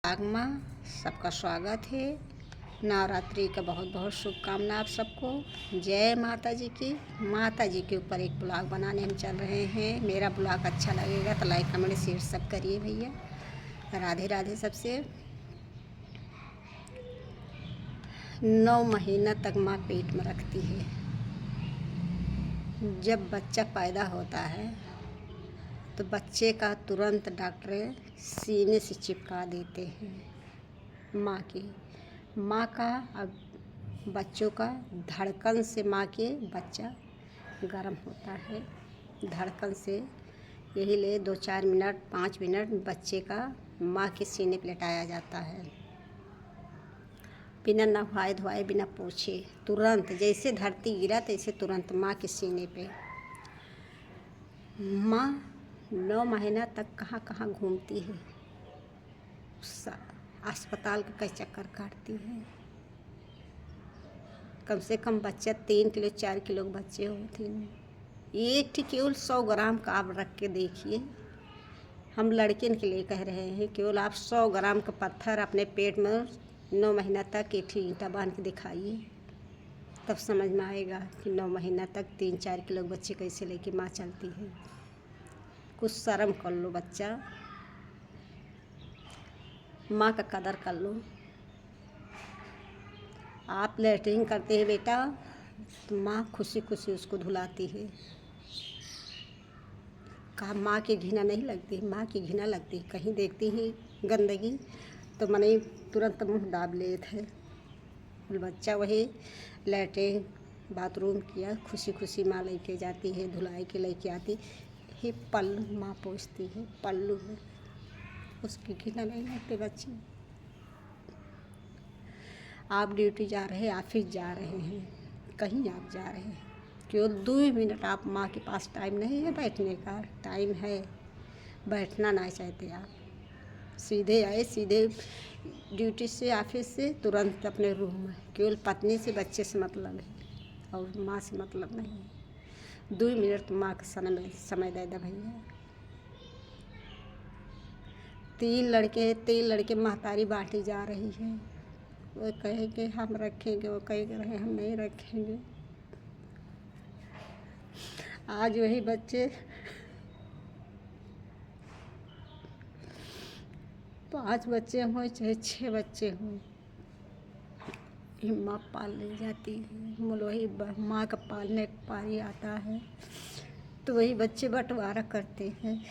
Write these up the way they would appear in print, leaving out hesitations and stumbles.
आगमा सबका स्वागत है। नवरात्रि का बहुत बहुत शुभकामना आप सबको। जय माता जी की। माता जी के ऊपर एक ब्लॉग बनाने हम चल रहे हैं। मेरा ब्लॉग अच्छा लगेगा तो लाइक कमेंट शेयर सब करिए भैया। राधे राधे सबसे। 9 महीना तक माँ पेट में रखती है। जब बच्चा पैदा होता है तो बच्चे का तुरंत डॉक्टर सीने से चिपका देते हैं माँ का। अब बच्चों का धड़कन से माँ के बच्चा गर्म होता है। धड़कन से यही ले 2-4 मिनट 5 मिनट बच्चे का माँ के सीने पे लेटाया जाता है, बिना नहाए धोए बिना पोछे। तुरंत जैसे धरती गिरा तैसे तुरंत माँ के सीने पे। माँ 9 महीना तक कहाँ कहाँ घूमती है, अस्पताल का कई चक्कर काटती है। कम से कम बच्चा 3 किलो 4 किलो के बच्चे होते हैं। एक ठीक केवल 100 ग्राम का आप रख के देखिए। हम लड़किन के लिए कह रहे हैं, केवल आप 100 ग्राम का पत्थर अपने पेट में 9 महीना तक एक ईंटा बांध के दिखाइए, तब समझ में आएगा कि 9 महीना तक 3-4 किलो बच्चे कैसे लेके माँ चलती है। कुछ शर्म कर लो बच्चा, माँ का कदर कर लो। आप लैट्रिन करते हैं बेटा तो माँ खुशी खुशी उसको धुलाती है। कहा माँ की घिना नहीं लगती, माँ की घिना लगती। कहीं देखती ही गंदगी तो मने तुरंत मुँह दाब लेते है। बच्चा वही लैट्रिन बाथरूम किया, खुशी खुशी माँ लेके जाती है, धुलाई के लेके आती है। पल्लू माँ पोंछती है, पल्लू है, उसकी घिना नहीं लगती बच्ची। आप ड्यूटी जा रहे हैं, ऑफिस जा रहे हैं, कहीं आप जा रहे हैं, केवल 2 मिनट आप माँ के पास टाइम नहीं है बैठने का, टाइम है बैठना नहीं चाहते आप, सीधे आए, सीधे ड्यूटी से ऑफिस से तुरंत अपने रूम में। केवल पत्नी से बच्चे से मतलब है और माँ से मतलब नहीं है। 2 मिनट माँ का समय दे दे भैया। 3 लड़के महतारी बांटी जा रही है। वो कहेंगे हम रखेंगे, वो कह रहे हम नहीं रखेंगे। आज वही बच्चे 5 बच्चे हों चाहे 6 बच्चे हों, माँ पाल ले जाती है। वही माँ का पालने का पारी आता है तो वही बच्चे बंटवारा करते हैं।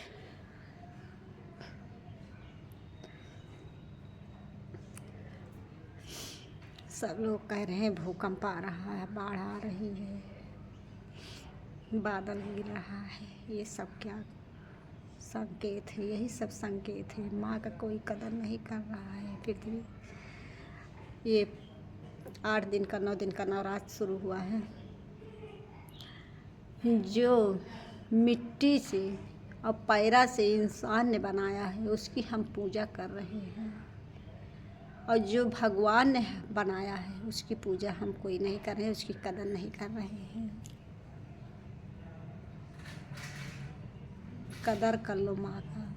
सब लोग कह रहे हैं भूकंप आ रहा है, बाढ़ आ रही है, बादल गिर रहा है। ये सब क्या संकेत है? यही सब संकेत है। माँ का कोई कदर नहीं कर रहा है पृथ्वी। ये 8 दिन का 9 दिन का नवरात्र शुरू हुआ है। जो मिट्टी से और पैरा से इंसान ने बनाया है उसकी हम पूजा कर रहे हैं, और जो भगवान ने बनाया है उसकी पूजा हम कोई नहीं कर रहे हैं, उसकी कदर नहीं कर रहे हैं। कदर कर लो माँ का।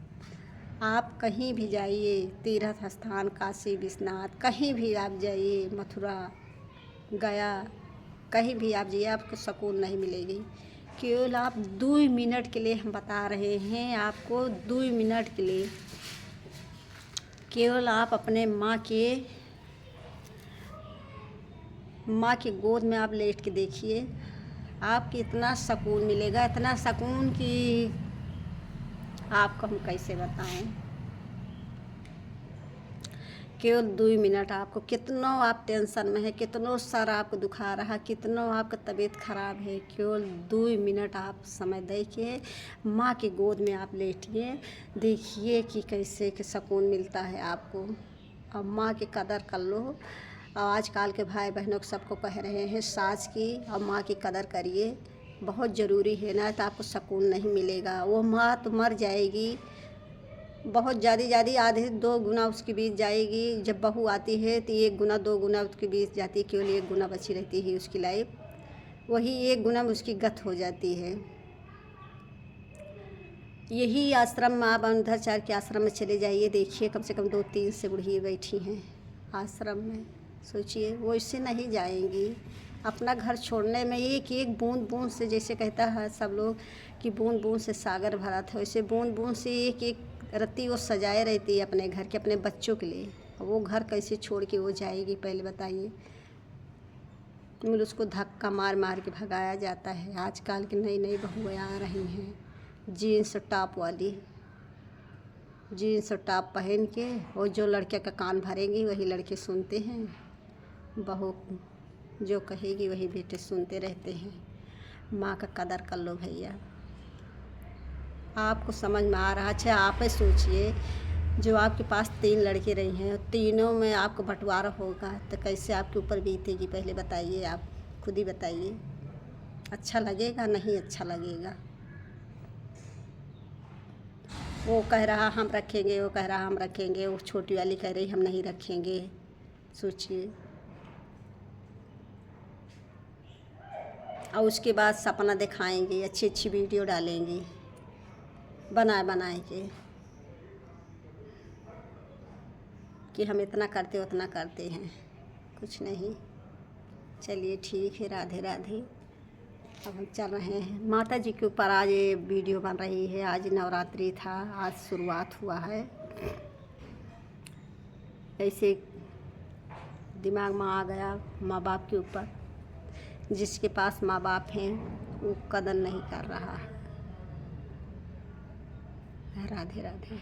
आप कहीं भी जाइए, तीर्थ स्थान काशी विश्वनाथ कहीं भी आप जाइए, मथुरा गया कहीं भी आप जाइए, आपको सुकून नहीं मिलेगी। केवल आप 2 मिनट के लिए हम बता रहे हैं आपको, 2 मिनट के लिए केवल आप अपने माँ के गोद में आप लेट के देखिए, आपको इतना सुकून मिलेगा, इतना सुकून कि आपको हम कैसे बताएं। केवल 2 मिनट आपको, कितनों आप टेंशन में है, कितनों सर आपको दुखा रहा, कितनों आपका तबीयत खराब है, केवल 2 मिनट आप समय देखिए, माँ की गोद में आप लेटिए, देखिए कि कैसे कि सुकून मिलता है आपको। और माँ की कदर कर लो। और आजकल के भाई बहनों को सबको कह रहे हैं सास की और माँ की कदर करिए, बहुत ज़रूरी है ना, तो आपको सुकून नहीं मिलेगा। वो माँ तो मर जाएगी, बहुत ज़्यादा आधे 2 गुना उसकी बीत जाएगी। जब बहू आती है तो 1 गुना 2 गुना उसकी बीत जाती है, केवल 1 गुना बची रहती है उसकी लाइफ। वही 1 गुना में उसकी गत हो जाती है। यही आश्रम माँ बंधाचार्य के आश्रम में चले जाइए, देखिए कम से कम 2-3 से बुढ़िया बैठी हैं आश्रम में। सोचिए वो इससे नहीं जाएंगी। अपना घर छोड़ने में एक एक बूंद बूंद से, जैसे कहता है सब लोग कि बूंद बूंद से सागर भरा था, वैसे बूंद बूंद से एक एक रत्ती वो सजाए रहती है अपने घर के, अपने बच्चों के लिए। वो घर कैसे छोड़ के वो जाएगी, पहले बताइए। मतलब उसको धक्का मार मार के भगाया जाता है। आजकल की नई नई बहुएँ आ रही हैं जीन्स टॉप वाली, जीन्स टॉप पहन के, और जो लड़के का कान भरेंगी वही लड़के सुनते हैं। बहू जो कहेगी वही बेटे सुनते रहते हैं। माँ का कदर कर लो भैया। आपको समझ में आ रहा? अच्छा आप ही सोचिए, जो आपके पास 3 लड़के रही हैं, तीनों में आपको बंटवारा होगा तो कैसे आपके ऊपर बीतेगी, पहले बताइए। आप खुद ही बताइए। अच्छा लगेगा? नहीं अच्छा लगेगा। वो कह रहा हम रखेंगे, वो कह रहा हम रखेंगे, वो छोटी वाली कह रही हम नहीं रखेंगे। सोचिए। और उसके बाद सपना दिखाएंगे, अच्छी अच्छी वीडियो डालेंगी बनाए बनाए के कि हम इतना करते उतना करते हैं। कुछ नहीं। चलिए ठीक है, राधे राधे। अब हम चल रहे हैं माता जी के ऊपर। आज ये वीडियो बन रही है। आज नवरात्रि था, आज शुरुआत हुआ है। ऐसे दिमाग में आ गया माँ बाप के ऊपर। जिसके पास माँ बाप हैं वो कदर नहीं कर रहा है। राधे राधे।